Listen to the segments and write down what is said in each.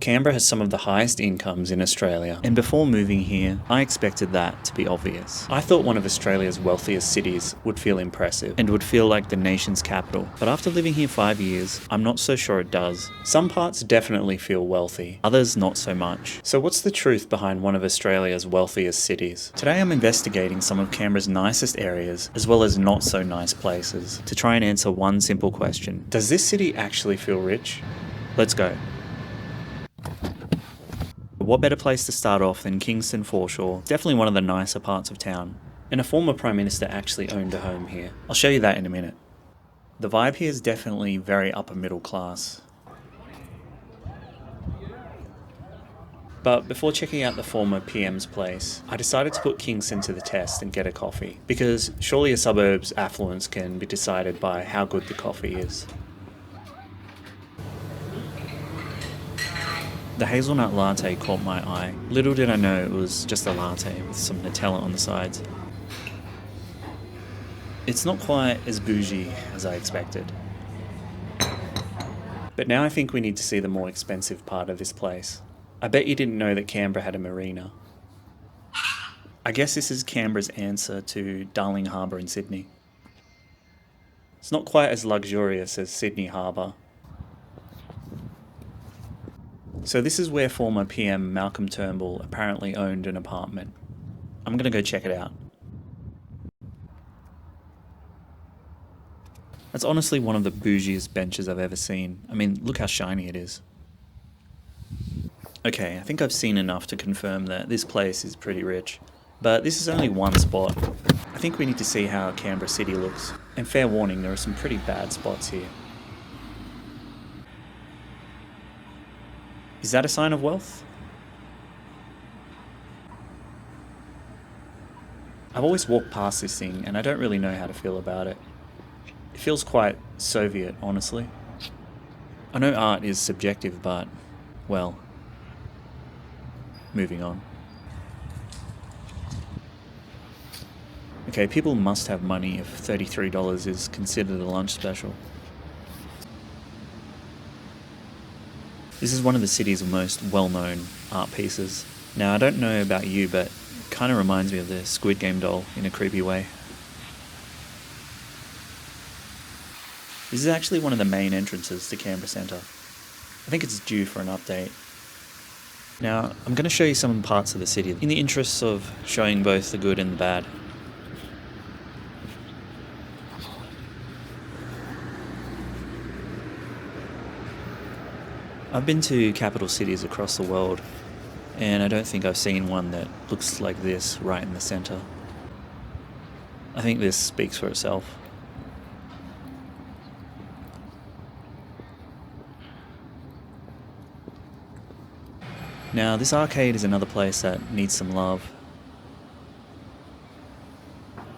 Canberra has some of the highest incomes in Australia, and before moving here, I expected that to be obvious. I thought one of Australia's wealthiest cities would feel impressive and would feel like the nation's capital, but after living here 5 years, I'm not so sure it does. Some parts definitely feel wealthy, others not so much. So what's the truth behind one of Australia's wealthiest cities? Today I'm investigating some of Canberra's nicest areas, as well as not so nice places, to try and answer one simple question. Does this city actually feel rich? Let's go. What better place to start off than Kingston Foreshore? Definitely one of the nicer parts of town. And a former Prime Minister actually owned a home here. I'll show you that in a minute. The vibe here is definitely very upper middle class. But before checking out the former PM's place, I decided to put Kingston to the test and get a coffee. Because surely a suburb's affluence can be decided by how good the coffee is. The hazelnut latte caught my eye. Little did I know it was just a latte with some Nutella on the sides. It's not quite as bougie as I expected. But now I think we need to see the more expensive part of this place. I bet you didn't know that Canberra had a marina. I guess this is Canberra's answer to Darling Harbour in Sydney. It's not quite as luxurious as Sydney Harbour. So this is where former PM Malcolm Turnbull apparently owned an apartment. I'm gonna go check it out. That's honestly one of the bougiest benches I've ever seen. I mean, look how shiny it is. Okay, I think I've seen enough to confirm that this place is pretty rich. But this is only one spot. I think we need to see how Canberra City looks. And fair warning, there are some pretty bad spots here. Is that a sign of wealth? I've always walked past this thing and I don't really know how to feel about it. It feels quite Soviet, honestly. I know art is subjective, but, well, moving on. Okay, people must have money if $33 is considered a lunch special. This is one of the city's most well-known art pieces. Now, I don't know about you, but it kind of reminds me of the Squid Game doll in a creepy way. This is actually one of the main entrances to Canberra Centre. I think it's due for an update. Now, I'm going to show you some parts of the city in the interests of showing both the good and the bad. I've been to capital cities across the world, and I don't think I've seen one that looks like this right in the centre. I think this speaks for itself. Now, this arcade is another place that needs some love.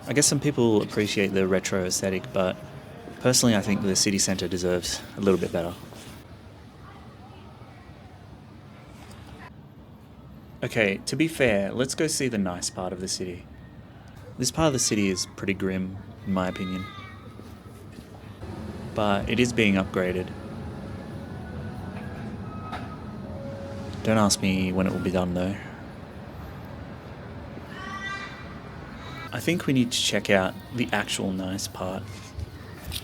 I guess some people appreciate the retro aesthetic, but personally I think the city centre deserves a little bit better. Okay, to be fair, let's go see the nice part of the city. This part of the city is pretty grim, in my opinion. But it is being upgraded. Don't ask me when it will be done though. I think we need to check out the actual nice part.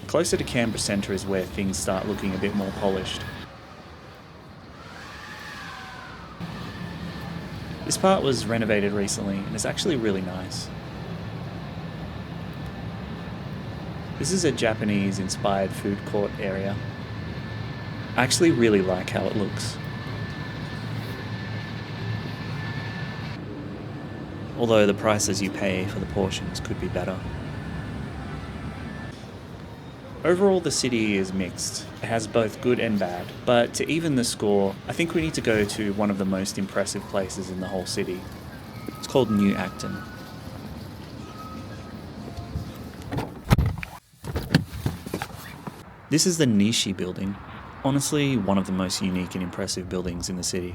Closer to Canberra Centre is where things start looking a bit more polished. This part was renovated recently and is actually really nice. This is a Japanese-inspired food court area. I actually really like how it looks. Although the prices you pay for the portions could be better. Overall, the city is mixed. It has both good and bad, but to even the score, I think we need to go to one of the most impressive places in the whole city. It's called New Acton. This is the Nishi Building. Honestly, one of the most unique and impressive buildings in the city.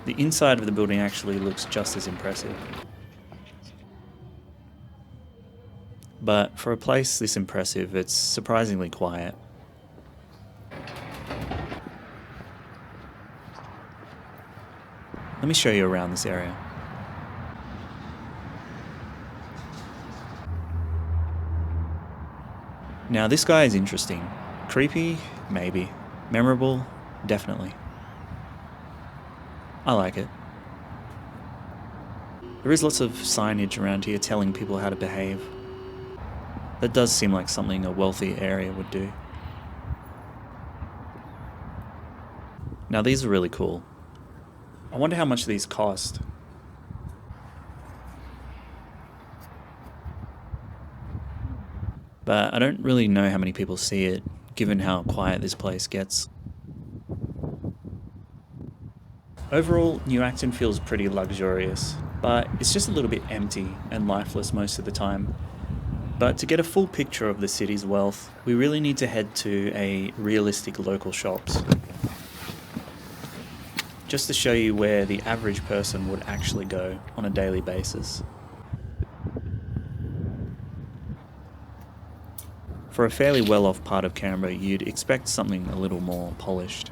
The inside of the building actually looks just as impressive. But for a place this impressive, it's surprisingly quiet. Let me show you around this area. Now this guy is interesting. Creepy? Maybe. Memorable? Definitely. I like it. There is lots of signage around here telling people how to behave. That does seem like something a wealthy area would do. Now these are really cool. I wonder how much these cost. But I don't really know how many people see it, given how quiet this place gets. Overall, New Acton feels pretty luxurious, but it's just a little bit empty and lifeless most of the time. But to get a full picture of the city's wealth, we really need to head to a realistic local shops. Just to show you where the average person would actually go on a daily basis. For a fairly well-off part of Canberra, you'd expect something a little more polished.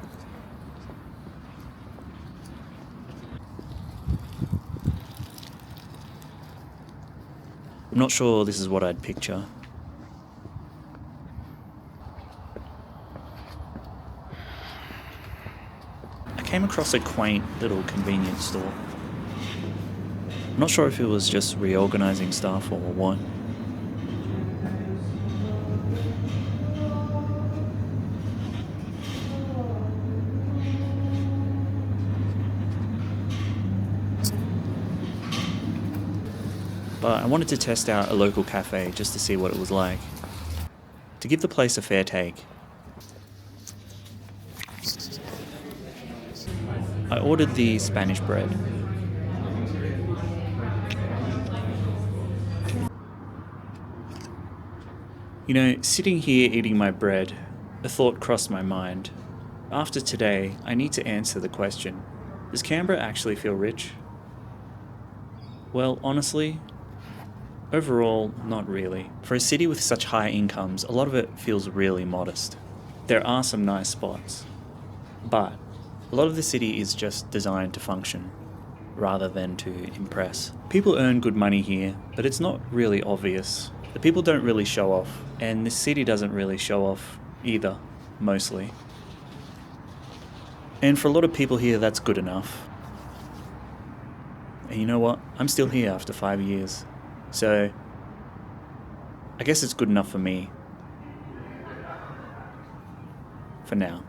I'm not sure this is what I'd picture. I came across a quaint little convenience store. I'm not sure if it was just reorganizing stuff or what. But I wanted to test out a local cafe just to see what it was like. To give the place a fair take. I ordered the Spanish bread. You know, sitting here eating my bread, a thought crossed my mind. After today, I need to answer the question, does Canberra actually feel rich? Well, honestly, overall, not really. For a city with such high incomes, a lot of it feels really modest. There are some nice spots, but a lot of the city is just designed to function, rather than to impress. People earn good money here, but it's not really obvious. The people don't really show off, and this city doesn't really show off either, mostly. And for a lot of people here, that's good enough. And you know what? I'm still here after 5 years. So, I guess it's good enough for me. For now.